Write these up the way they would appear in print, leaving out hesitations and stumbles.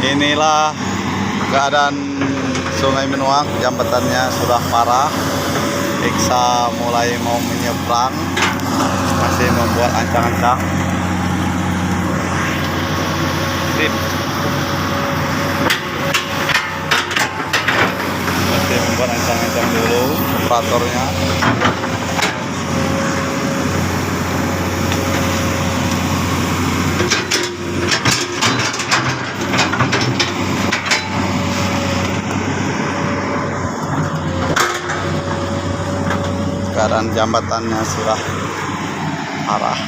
Inilah keadaan Sungai Minuak, jambatannya sudah parah. Iksa mulai mau menyeberang, masih membuat ancang-ancang. Masih membuat ancang-ancang dulu operatornya. Keadaan jambatannya sudah parah.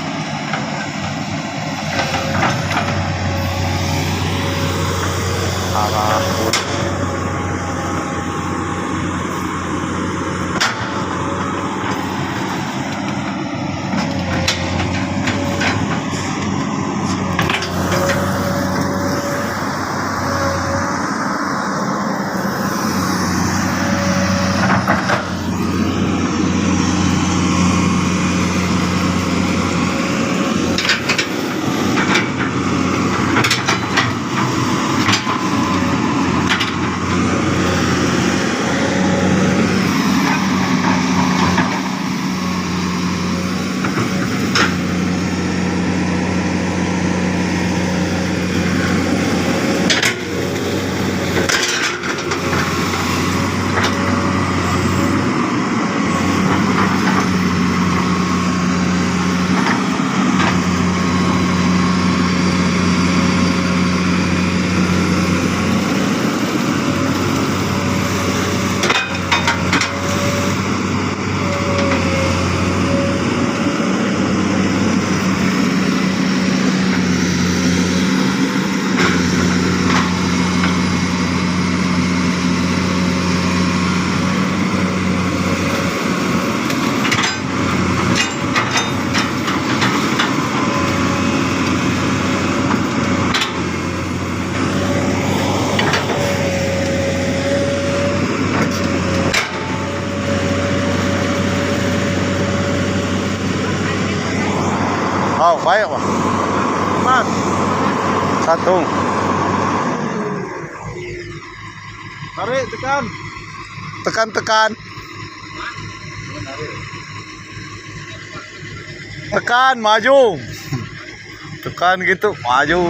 Oh, baik Pak. Mas, Satu. tarik, tekan. Tekan. Tekan, maju. Tekan gitu, maju.